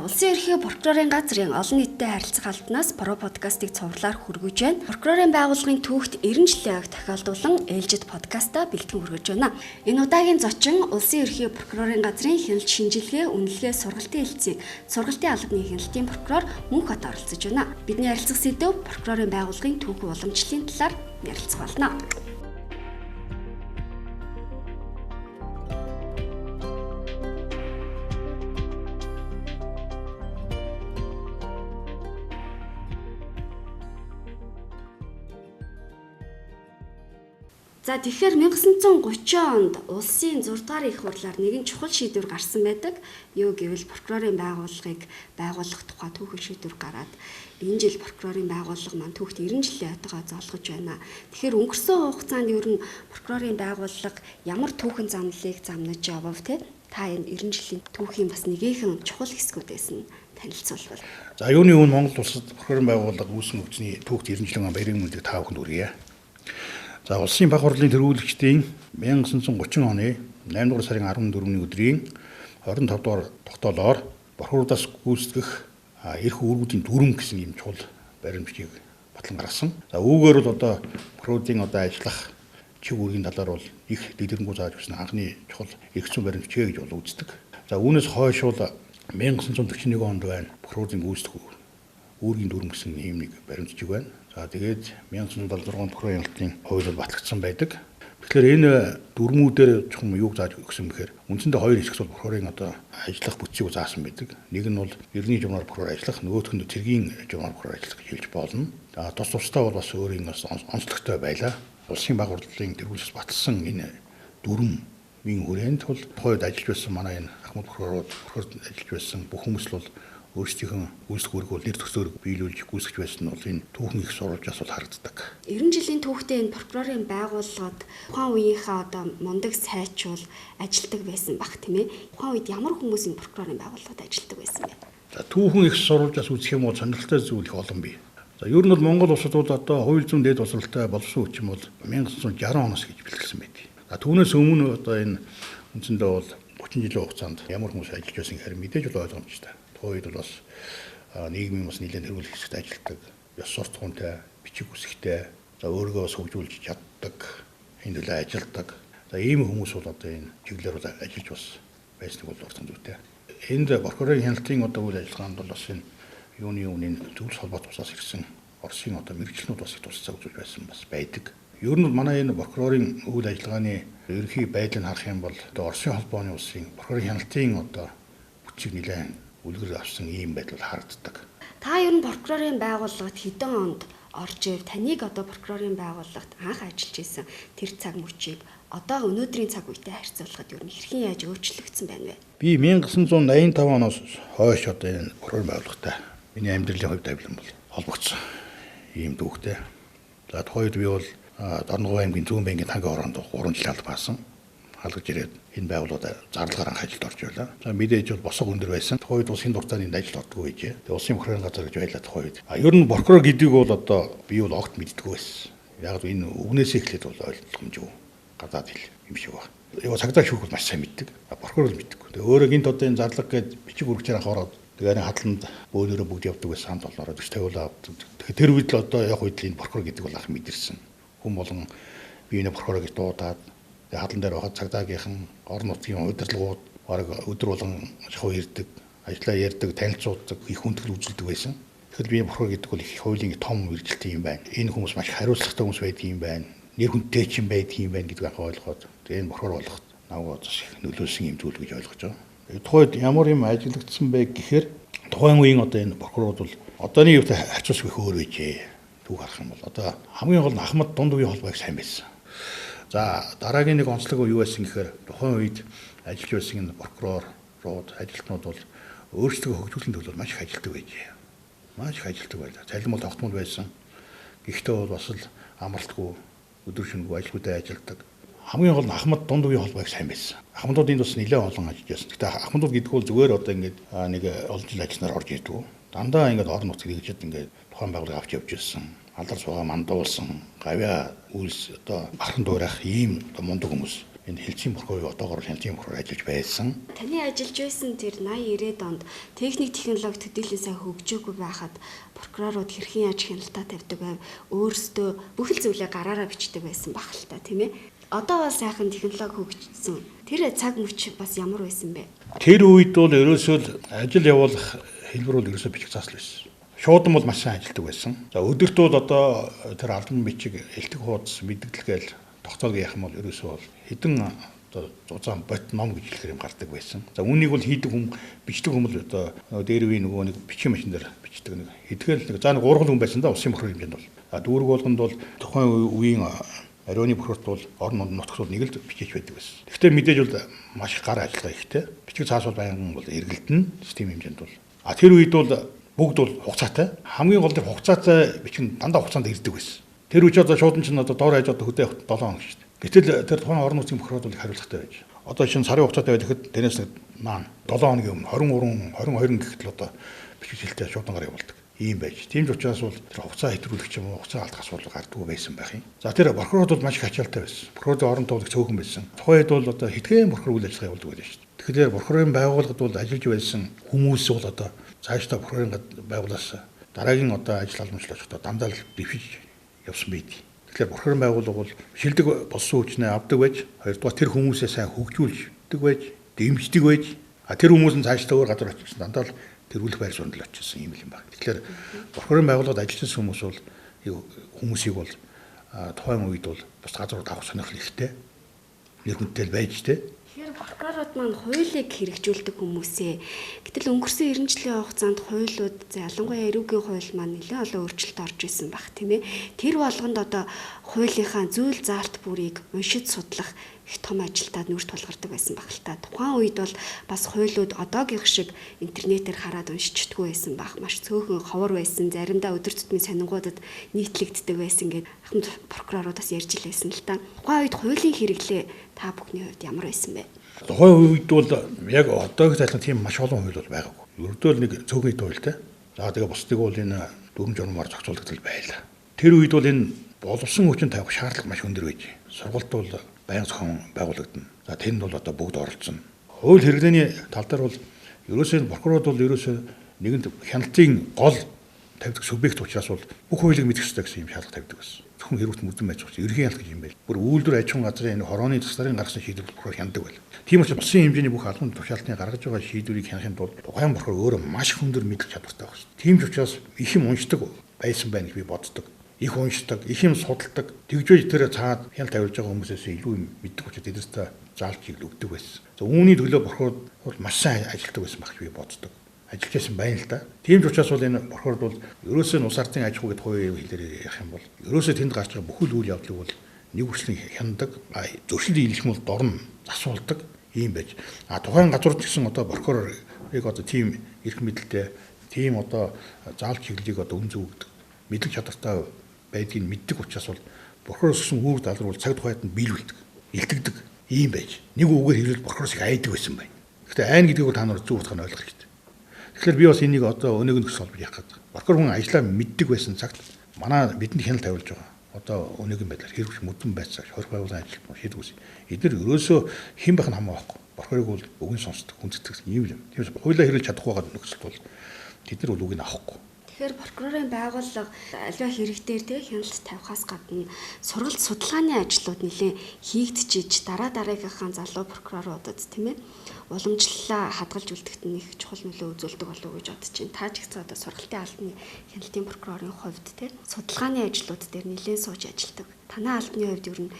Улсын ерхий прокурорын газрын олон нийтэд харилцах албанаас Про подкастыг цувралаар хүргэж байна. Прокурорын байгууллагын түүхт 90 жилийн ойг тохиолдуулан ээлжид подкастаа бэлтгэн хүргэж байна. Энэ удаагийн зочин Улсын ерхий прокурорын газрын хяналт шинжилгээ, үнэлгээ, сургалтын хэлтсийг сургалтын албаны хяналтын прокурор Мөнхбат оролцож байна. Бидний ярилцах сэдэв прокурорын байгууллагын түүх уламжлалын талаар ярилцах болно. За тэгэхээр 1930 онд улсын 6 дугаар их хурлаар нэгэн чухал шийдвэр гарсан байдаг. Юу гэвэл прокурорын байгууллагыг байгуулах тухай түүхэн шийдвэр гараад энэ жил прокурорын байгууллага маань түүхт 90 жилийн ойтойгоо зоолгож байна. Тэгэхээр өнгөрсөн хугацаанд ер нь прокурорын байгууллага ямар түүхэн замналыг замнаж явав те? Та энэ 90 жилийн түүхийн бас нэгэн чухал хэсгүүдээс нь танилцуулбал. За юуны өмнө Монгол улсад прокурорын байгууллага үүсгэн өгсөний түүхт 90 жилийн баярын мэндийг та бүхэнд хүргье. За улсын баг хурлын тэргүүлэгчдийн 1930 оны 8 дугаар сарын 14-ний өдрийн 25 дугаар тогтоолоор прокуроудаас гүйцэтгэх эрх үүргүүдийн дүрм гэсэн юм чухал баримтыг батлан гаргасан. За үүгээр бол одоо прокурорын одоо ажиллах чиг үүргийн талаар бол их дэлгэрэнгүй зааж өгсөн анхны чухал эрх зүйн баримтчээ гэж бол үздэг. За үүнээс хойш бол 1941 онд байна прокурорын гүйцэтгэх үүргийн дүрм гэсэн ийм нэг баримтчиг байна. За тэгээд 1976 онд прокурорын хяналтын хууль батлагдсан байдаг. Тэгэхээр энэ дүрмүүдээр чухам юуг зааж өгсөн бэхээр үндсэндээ хоёр хэсэгт бол прокурорын одоо ажиллах бүтцийг заасан байдаг. Нэг нь бол ерний журмаар прокурор ажиллах, нөгөөх нь цэргийн журмаар прокурор ажиллах гэж хэлж болно. За тус тусдаа бол бас өөрийн бас онцлогтой байлаа. Улсын баг хурлын тэргүүлээс баталсан энэ дүрмийн хүрээнд бол тухайд ажиллаж байсан манай энэ ахмад прокурорууд ажиллаж байсан бүх хүмүүс бол өөрсдийнхөө гүйцэтгэх үүрэг бол нэр төсөөр биелүүлж гүйцэтгэж байсан нь бол энэ түүхэн их сурвалжаас бол харагддаг. 90 жилийн түүхтээ энэ прокурорын байгууллагад тухайн үеийнхээ одоо мундаг сайчул ажилтдаг байсан баг тийм ээ. Тухайн үед ямар хүмүүс энэ прокурорын байгууллагад ажилтдаг байсан бэ? За түүхэн их сурвалжаас үзэх юм бол сонирхолтой зүйл их олон бий. За ер нь бол Монгол улсад бол одоо хууль зүйн дэд боловсролтой болсон хүчин бол 1960 оноос гэж бэлтгэсэн байдаг. За түүнээс өмнө одоо энэ үндсэндээ бол 30 жилийн хугацаанд ямар хүмүүс ажиллаж байсан гэхээр мэдээж бол ойлгомжтой. Тухайд бол бас нийгмийн бас нэлээд тэргүүлэх хэсэгт ажилладаг, ёс суртахуунтай, бичиг үсгтэй, за өөрийгөө бас хөгжүүлж чаддаг, энэ төлөө ажилдаг. За ийм хүмүүс бол одоо энэ чиглэлээр бол ажиллаж бас байсныг бол урт зүйтэй. Энд прокурорын хяналтын одоо үйл ажиллагаанд бол бас энэ юуны өмнө зөвлөлт холбоот усаас ирсэн Оросын одоо мэргэжлүүд бас их тусалцаа үзүүлж байсан бас байдаг. Ер нь манай энэ прокурорын үйл ажиллагааны ерөнхий байдлыг харах юм бол одоо Оросын холбооны улсын прокурорын хяналтын одоо бүтцийг нэлээд үлгэр авсан ийм байдал харагддаг. Та ер нь прокурорын байгууллагад хэдэн онд орж ив таныг одоо прокурорын байгууллагад анх ажиллаж исэн тэр цаг мөчийг одоо өнөөдрийн цаг үетэй харьцуулахад ер нь хэрхэн яаж өөрчлөгдсөн байна вэ? Би 1985 оноос хойш одоо энэ прокурорын байгууллагатай миний амьдралын хувь тавилан бол холбогдсон ийм түүхтэй. За тухайд би бол Дорногов аймгийн Зүүн банкны тангийн ороонд 3 жил албаасан. Халгаж ирээд энэ байгууллагад зарлагаар анх ажилд орж байлаа. За мэдээж бол босго өндөр байсан. Тухайд улсын дуртааны ажилд ордгоо байжээ. Тэгээ улсын прокурорын газар гэж байлаа тухайд. Ер нь прокурор гэдэг бол одоо би бол огт мэддэггүй байсан. Яг л энэ үгнээс эхлээд бол ойлгомжгүй гадаад хэл юм шиг байна. Яа цагдаа шүүх бол маш сайн мэддэг. Прокурор л мэддэггүй. Тэгээ өөрөө гинт одоо энэ зарлаг гээд бичиг үргчээр анх ороод тэгээ хатланд бөөлөрөө бүгд явдаг байсан хамт олноороо 40-50 авдаг. Тэгээ тэр үед л одоо яг үед л энэ прокурор гэдэг бол анх мэдэрсэн. Хүн болон би энэ прокурор гэж дуудаад хадлан дээр байхад цагдаагийнхан орон нутгийн удирдлагууд бараг өдөр болгон шахуу ирдэг, ажиллаа ярьдаг, танилцуулдаг, их хүндэтгэл үзүүлдэг байсан. Тэгэхээр би прокурор гэдэг бол их хуулийн том мэргэжилтэй юм байна. Энэ хүмүүс маш хариуцлагатай хүмүүс байдаг юм байна. Нэр хүндтэй ч юм байдаг юм байна гэдгийг анх ойлгоод тэгээ энэ прокурор болоход наваа нөлөөлсөн юм зүйл гэж ойлгож байгаа. Тухайд ямар юм ажиглагдсан бэ гэхээр тухайн үеийн одоо энэ прокурорууд бол одооний юутай харьцуулах их өөр байжээ. Түүх харах юм бол одоо хамгийн гол нь Ахмад дунд үеийн холбоог сайн байсан. За дараагийн нэг онцлог юу байсан гэхээр тухайн үед ажиллаж байсан энэ прокурорууд, ажилтнууд бол өөрсдөө хөгжүүлэн төлөв маш их ажилтдаг байжээ. Маш их ажилтдаг байлаа. Цалин бол тогтмол байсан. Гэхдээ бол бас л амралтгүй өдөр шөнөгүй ажилгүйдээ ажилтдаг. Хамгийн гол нь Ахмад дунд үеийн холбоог сайн байсан. Ахмадууд энд бас нэлээд олон ажиллаж байсан. Гэхдээ Ахмадууд гэдэг бол зүгээр одоо ингээд нэг олон жил ажилласнаар орж ирдэг. Дандаа ингээд орон нутгийг хэрэгжээд ингээд тухайн байгууллага авч явж ирсэн. Алдар суугаа мандуулсан, гавья үйлс одоо бахан дуурайх ийм одоо мундаг хүмүүс энэ хилцээний прокурор одоогоор хяналтын прокурор ажиллаж байсан. Таны ажиллаж байсан тэр 80-90-ад онд техник технологи төдийлөн сайн хөгжөөгүй байхад прокурорууд хэрхэн яаж хяналтаа тавьдаг байв? Өөрсдөө бүх л зүйлээ гараараа бичдэг байсан баг л та, тийм ээ. Одоо бол сайхан технологи хөгжсөн. Тэр цаг мөч бас ямар байсан бэ? Тэр үед бол ерөөсөө ажил явуулах хэлбэр бол ерөөсөө бичих заасл байсан. Шуудан бол маш сайн ажилладаг байсан. За өдөрт бол одоо тэр албан бичиг элтэг хуудас мэддэгдэл гээл тогтоог яах юм бол ерөөсөө бол хэдэн одоо зузаан бот ном гэж хэлэхээр юм гардаг байсан. За үүнийг бол хийдэг хүм бичдэг хүм л одоо дээр үе нөгөө нэг бичгийн машин дээр бичдэг нэг хэдгээл нэг за нэг ургал хүн байсан да улсын прокурор хэмжээнд бол. А дүүрэг болгонд бол тухайн үеийн ариуны прокурорт бол орон нутагт бол нэг л бичиж байдаг байсан. Гэхдээ мэдээж бол маш их гар ажиллагаа ихтэй. Бичиг цаас бол байнган бол эргэлдэн систем хэмжээнд бол. А тэр үед бол бүгд бол хугацаатай. Хамгийн гол тэр хугацаатай бичин дандаа хугацаанд ирдэг байсан. Тэр үуч одоо шуудан чинь одоо доор хажууд хөдөө явах 7 хоног шүү дээ. Гэтэл тэр тухайн орон нутгийн прокурорд бол хариуцлагатай байж. Одоо шинэ сарын хугацаатай байхад тэрнээс маань 7 хоногийн өмнө 22 гэхэд л одоо бичиг хэлтэй шуудан гар явуулдаг. Ийм байж. Тийм ч учраас бол тэр хугацаа хэтрүүлэх ч юм уу хугацаа алдах асуудал гардгүй байсан байх юм. За тэр прокурорд бол маш их ачаалтай байсан. Прокурорын орон туулагч цөөхөн байсан. Тухайн үед бол одоо хэдхэн прокурор үйл ажиллагаа явуулдаг байлаа шүү дээ. Тэгэхээр прокурорын байгууллагад бол ажиллаж байсан хүмүүс бол одоо цаашдаа прокурорын байгууллаас дараагийн одоо ажил албамжлаач одоо дандаа л дэвшиж явсан байд. Тэгэхээр прокурорын байгууллага бол шилдэг болсон хүчнээ авдаг байж, хоёрдугаар тэр хүмүүсээ сайн хөгжүүлдэг байж, дэмждэг байж, тэр хүмүүс нь цаашдаа өөр газар очиж дандаа л тэргүүлэх байр суурьнд л очижсэн юм л юм байна. Тэгэхээр прокурорын байгууллагад ажилласан хүмүүс бол хүмүүсийг бол тухайн үед бол бас газрууд авах сонирхол ихтэй нэр хүндтэй байж тээ. Тэгэхээр прокурорууд маань хуулийг хэрэгжүүлдэг хүмүүсээ. Гэтэл өнгөрсөн 90 жилийн хугацаанд хуулиуд ялангуяа эрүүгийн хууль маань нэлээд олон өөрчлөлт орж исэн баг тийм ээ. Тэр болгонд одоо хуулийнхаа зүйл заалт бүрийг уншиж судлах их том ажилтаад нүрт тулгардаг байсан баг л та. Тухайн үед бол бас хуулиуд одоогийнх шиг интернетээр хараад уншичдаггүй байсан баг. Маш цөөхөн ховор байсан. Заримдаа өдөр тутмын сонингуудад нийтлэгддэг байсан гэдэг ахмад прокуроруудаас ярьж илсэн л та. Тухайн үед хуулийн хэрэглээ та бүхний хувьд ямар байсан бэ? Тухайн үед бол яг одоогийн зайлшгүй тийм маш олон хууль бол байгаагүй. Ердөө л нэг цөөхөн хуультай. За тэгээ бусдыг бол энэ дүрм журмаар зохицуулдаг байлаа. Тэр үед бол энэ боловсон хүчин тавих шаардлага маш өндөр байж. Сургалт бол байнга зохион байгуулагдана. За тэнд бол одоо бүгд оролцсон. Хууль хэрэглээний тал дээр бол ерөөсөө прокурорууд бол ерөөсөө нэгэнд хяналтын гол тавьдаг субъект учраас бол бүх хуулийг мэдэх ёстой гэсэн юм шаардлага тавьдаг байсан. Зөвхөн хэрэгт мөрдөн байж байгаа. Ерөнхий хяналт гэж юм байл. Бүр үйлдвэр аж ахуйн газрын энэ хорооны тасдарын гаргасан шийдвэр прокурор хяндаг байл. Тийм учраас болсон хэмжээний бүх албан тушаалтны гаргаж байгаа шийдвэрийг хянахын тулд тухайн прокурор өөрөө маш өндөр мэдэх чадвартай байна. Тийм ч учраас их юм уншдаг байсан байна гэж би боддог. Их уншдаг, их юм судалдаг. Тэгжээж тэр цаад хяналт тавьж байгаа хүмүүсээс илүү юм мэддэг учраас эдгээрээ заалж өгдөг байсан. За үүний төлөө прокурор бол маш сайн ажилладаг байсан байх гэж би боддог. Ажиллаж байсан байна л да. Тийм ч учраас бол энэ прокурор бол ерөөсөө нь улс ардын аж ахуй гэдэг хувийн хэлээр ярих юм бол ерөөсөө тэнд гарч байгаа бүхэл үйл явдлыг бол нэг хүчлэн хяндаг, зөрчил дийлэх юм бол дорн засуулдаг ийм байж. Тухайн газар гэсэн одоо прокурорыг одоо тийм эрх мэдэлтэй, тийм одоо заалт чиглэлийг одоо үн зөвгдөг, мэдлэг чадвартай байдгийг мэддэг учраас бол прокурор гэсэн үүрэг даалгавар бол цаг тухайд нь биелүүлдэг, илтгэдэг ийм байж. Нэг үгээр хэлбэл прокурорыг айдаг байсан байна. Гэхдээ айн гэдгийг та нар зөв утгаар нь ойлгох хэрэгтэй. Тэгэхээр би бас энийг одоо өнөөг нь төсөл явах гэдэг. Прокурор хүн ажлаа мэддэг байсан цагт манай бидэнд хяналт тавилж байгаа. Одоо өнөөгийн байдлаар хэрэгж мөдөн байцаагч, хорих байгууллагын ажил шийдвэр үгүй. Эдгээр ерөөсөө хэн байх нь хамаа байхгүй. Прокурорыг бол үгэн сонсдог, хүндэтгэх юм юм. Тийм учраас хуулиа хэрэглэж чадахгүй байгаа нөхцөлд бол тэд нар бол үгийг авахгүй. Тэгэхээр прокурорын байгууллага аливаа хэрэгтээр хяналт тавихаас гадна сургалт судалгааны ажлууд нэлээд хийгдчихэж дараагийнхаа залуу прокуроруудад тийм ээ уламжлалаа хадгалж үлдэхэд нэг чухал нөлөө үзүүлдэг болов уу гэж бодож байна. Та ч гэсэн одоо сургалтын албаны хяналтын прокурорын хувьд тийм судалгааны ажлууд дээр нэлээд сууж ажилладаг. Танай албаны хувьд ер нь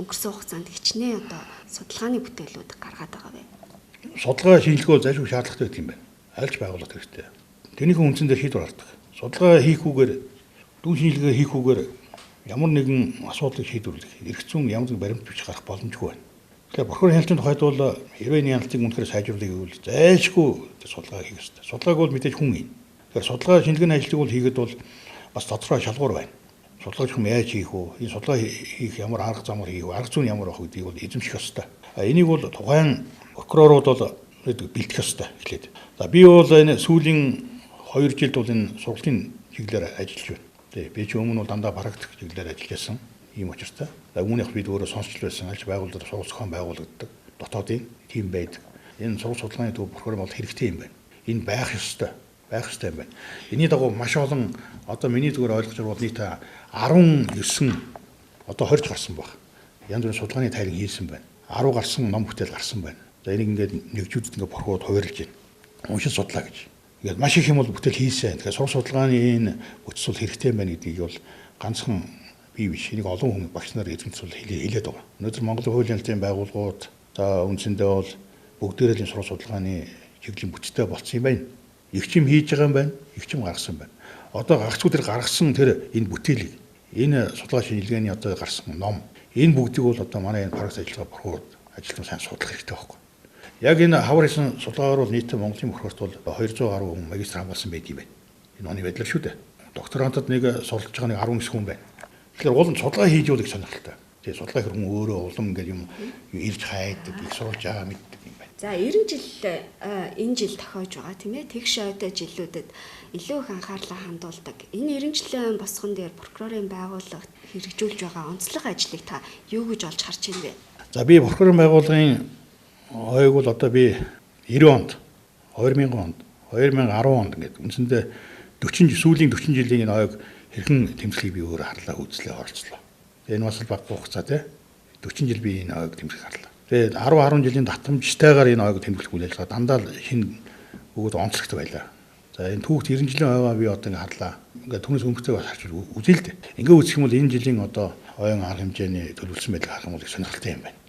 өнгөрсөн хугацаанд хичнээн одоо судалгааны бүтээлүүд гаргаад байгаа вэ? Судалгаа шинжилгээ зайлшгүй шаардлагатай гэдэг юм байна. Альж байгууллага хэрэгтэй. Тэрнийхэн үндсэн дээр шийдвэр гаргадаг. Судалгаа хийхгүйгээр дүүн шинжилгээ хийхгүйгээр ямар нэгэн асуудлыг шийдвэрлэх, эрх зүйн ямар нэг баримт бичиж гарах боломжгүй байна. Тэгэхээр прокурор хяналтын тухайд бол хэрвээ нэг хяналтыг үнэхээр сайжруулах гэвэл зайлшгүй судалгаа хийх ёстой. Судалгааг бол мэдээж хүн хийн. Тэгэхээр судалгаа шинжилгээний ажлыг бол хийгээд бол бас тодорхой шалгуур байна. Судалгаач хүн яаж хийх вэ? Энэ судалгаа хийх ямар арга замаар хийх вэ? Арга зүйн ямар байх гэдгийг бол эзэмших ёстой. Энийг бол тухайн прокурорууд бол бэлтгэх ёстой эхлээд. За би бол энэ сүүлийн 2 жилд бол энэ сургалтын чиглэлээр ажиллаж байна. Тэ би ч өмнө бол дандаа практик чиглэлээр ажиллажсэн. ийм учиртай. За үүнийх бид өөрөө сонсч байсан аль байгууллагад сургууль зохион байгуулагддаг дотоодын тим байдаг. Энэ сургууль судалгааны төв прокурор бол хэрэгтэй юм байна. Энэ байх ёстой юм байна. Энийний дагуу маш олон одоо миний зүгээр ойлгож байгаа бол нийт 19 одоо 20 гарсан баг. Янз бүрийн судалгааны тайлан хийсэн байна. 10 гарсан ном бүтээл гарсан байна. За энийг ингээд нэгжүүдэд ингээд прокурор хувирлж байна. Уншиж судлаа гэж. Ингээд маш их юм бол бүтээл хийсэн. Тэгэхээр сургууль судалгааны энэ бүтц бол хэрэгтэй байна гэдгийг бол ганцхан бий биш. Энийг олон хүн багш нар эзэмшүүл хэлээд байгаа. Өнөөдөр Монголын хуулийн ялтын байгууллагууд за үндсэндээ бол бүгдээрээ л сургууль судалгааны чиглэлийн бүтцтэй болцсон юм байна. Эгчим хийж байгаа юм байна. Эгчим гаргасан байна. Одоо гагцгүй тэр гаргасан тэр энэ бүтээлийг энэ судалгаа шинжилгээний одоо гарсан ном энэ бүгдийг бол одоо манай энэ практик ажиллагаа прокурор ажилтан сайн судлах хэрэгтэй байхгүй. Яг энэ хавар хийсэн судалгаагаар бол нийт Монголын прокурорт бол 200 гаруй хүн магистр хамгаалсан байд юм байна. Энэ оны байдлаар шүү дээ. Докторантад нэг суралцж байгаа нэг 19 хүн байна. Тэгэхээр уул нь судалгаа хийж явуулах сонирхолтой. Тэгээ судалгаа хэрэг хүн өөрөө улам ингээд юм ирж хайдаг, их сурулж байгаа мэддэг юм байна. За 90 жил энэ жил тохиож байгаа тийм ээ. Тэгш ойтой жилүүдэд илүү их анхаарлаа хандуулдаг. Энэ 90 жилийн босгон дээр прокурорын байгууллага хэрэгжүүлж байгаа онцлог ажлыг та юу гэж олж харж байна вэ? За би прокурорын байгууллагын ойг бол одоо би 90 онд, 2000 онд, 2010 онд ингээд үндсэндээ сүүлийн 40 жилийн энэ ойг хэрхэн тэмдэглэхийг би өөрөө харлаа, үзлээ, оролцлоо. Энэ бас баг хугацаа тий 40 жил би энэ ойг тэмдэглэх харлаа. Тэгээд 10 жилийн татамжтайгаар энэ ойг тэмдэглэх үйл ажиллагаа дандаа шинэ өгөөд онцлогтой байлаа. За энэ түүхт 90 жилийн ойгоо би одоо ингэ харлаа. Ингээд түүнээс өмнөхтэйг бас харж үзээ л дээ. Ингээ үзэх юм бол энэ жилийн одоо ойн арга хэмжээний төлөвлөсөн байдлыг харах юм бол их сонирхолтой юм байна.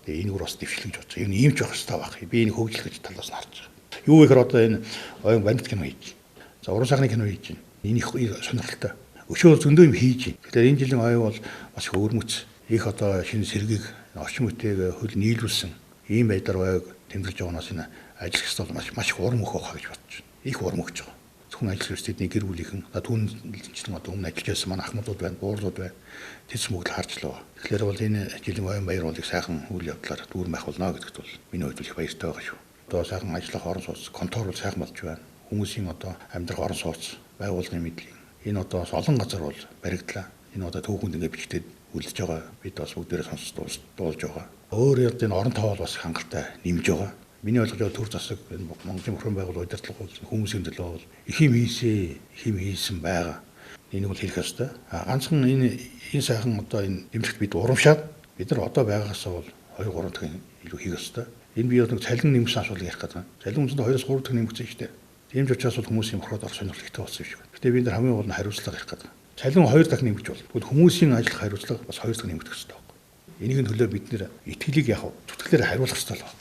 Тэгээ энийг бас дэвшлэж бодож байгаа. Энэ иймч байх хэрэгтэй байх. Би энийг хөгжлөх гэж талаас нь харж байгаа. Юу гэхээр одоо энэ ойн бандит кино хийж. За уран сахны кино хийж байна. Энэ их сонирхолтой. Өшөө зөндөө юм хийж байна. Тэгэхээр энэ жилийн ой бол бас их өвөрмөц. Их одоо шинэ сэргийг орчин үеийг хөл нийлүүлсэн ийм байдлаар ойг тэмдэглэж байгаанаас энэ ажил хэсэг бол маш их урам өгөх байх гэж бодож байна. Их урам өгч байгаа. Зөвхөн ажил хэсэгтний гэр бүлийнхэн түүнчлэн одоо өмнө ажиллаж байсан манай ахмадууд байна, буурлууд байна. Тэс мөгөл харжлаа. Тэгэхээр бол энэ жилийн ойн баяр бол их сайхан үйл явдлаар дүүрэн байх болно гэдэгт бол миний хувьд их баяртай байгаа шүү. Одоо сайхан ажиллах орон сууц, контор бол сайхан болж байна. Хүмүүсийн одоо амьдрах орон сууц, байгууллагын мэдлэг энэ одоо бас олон газар бол баригдлаа. Энэ одоо түүхэнд ингээд бичгтээд үлдэж байгаа. Бид бас бүгдээрээ сонсож дуулж байгаа. Өөр яг энэ орон тоол бас хангалттай нэмж байгаа. Миний ойлгож байгаа төр засаг энэ Монголын прокурорын байгууллага удирдлага бол хүмүүсийн төлөө бол их юм хийсэн байгаа. Энийг бол хэлэх ёстой. Ганцхан энэ сайхан одоо энэ дэмжигт бид урамшаад бид нар одоо байгаагаас бол 2-3 дахин илүү хийх ёстой. Энэ би нэг цалин нэмсэн асуудал ярих гэдэг. Цалин үнэндээ 2-3 дахин нэмэгдсэн шүү дээ. Тийм ч учраас бол хүмүүсийн прокурор сонирхол ихтэй болсон юм шиг байна. Гэтэ бид нар хамгийн гол нь хариуцлага ярих гэдэг. Цалин 2 дахин нэмэгдэж бол тэгвэл хүмүүсийн ажиллах хариуцлага бас 2 дахин нэмэгдэх ёстой байна. Энийний төлөө бид нэр итгэлийг яг зүтгэлээр хариулах ёстой л байна.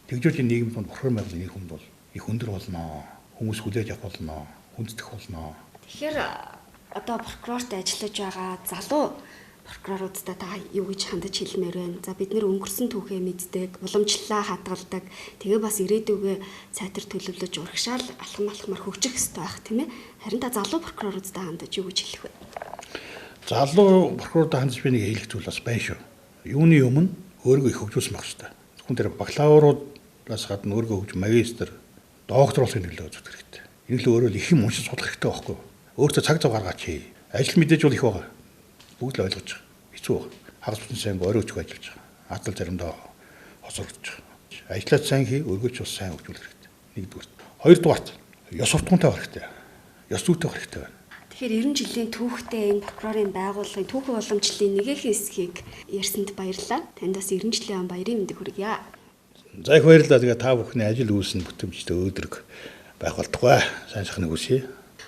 Тэгжүүл энэ нийгэмд прокурор байгууллагын нэг хүнд бол их өндөр болно. Хүмүүс хүлээж авах болно. Хүндэтгэх болно. Тэгэхээр одоо прокурорт ажиллаж байгаа залуу прокуроруудтай та юу гэж хандаж хэлмээр байна. За бид нэр өнгөрсөн түүхээ мэддэг, уламжлалаа хадгалдаг. Тэгээ бас ирээдүгөө сайтар төлөвлөж урагшаал алхамар хөгжих хэрэгтэй байх тийм ээ. Харин та залуу прокуроруудтай хандаж юу гэж хэлэх вэ? Залуу прокурортой хандаж би нэг хэлэх зүйл бас байна шүү. Юуны өмнө өөрийгөө их хөгжүүлсэн байх хэрэгтэй. Зөвхөн тэр бакалавруудаас гадна өөрийгөө хөгж магистр, доктор болохын төлөө зүтгэх хэрэгтэй. Энэ л өөрөө их юм уншиж судлах хэрэгтэй байхгүй юу? Өөртөө цаг зав гаргаач. Ажил мэдээж бол их байгаа. Бүгд л ойлгож байгаа. Хэцүү байгаа. Хагас бүтэн сайн орой өчгөө ажиллаж байгаа. Адал заримдаа хосордож байгаа. Ажлаач сайн хий, өргөж бас сайн хөгжүүлэх хэрэгтэй. Нэгдүгээр. Хоёрдугаарт ёс суртахуунтай байх хэрэгтэй. Ёс зүйтэй байх хэрэгтэй байна. Тэгэхээр 90 жилийн түүхтэй энэ прокурорын байгууллагын түүхэн уламжлалын нэгэн хэсгийг ярьсанд баярлалаа. Танд бас 90 жилийн баярын мэндийг хүргье. За их баярлалаа. Тэгээ та бүхний ажил үйлс нь бүтэмжтэй өөдрөг байх болтугай. Сайн сайхныг хүсье.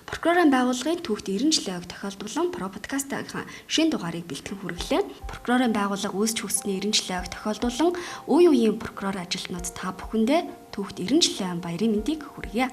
Прокурорын байгууллагын түүхт 90 жилийн ойг тохиолдуулан Про подкастын шинэ дугаарыг бэлтгэн хүргэлээ. Прокурорын байгууллага үүсч хүснээ 90 жилийн ойг тохиолдуулан үе үеийн прокурор ажилтнууд та бүхэндээ түүхт 90 жилийн баярын мэндийг хүргье.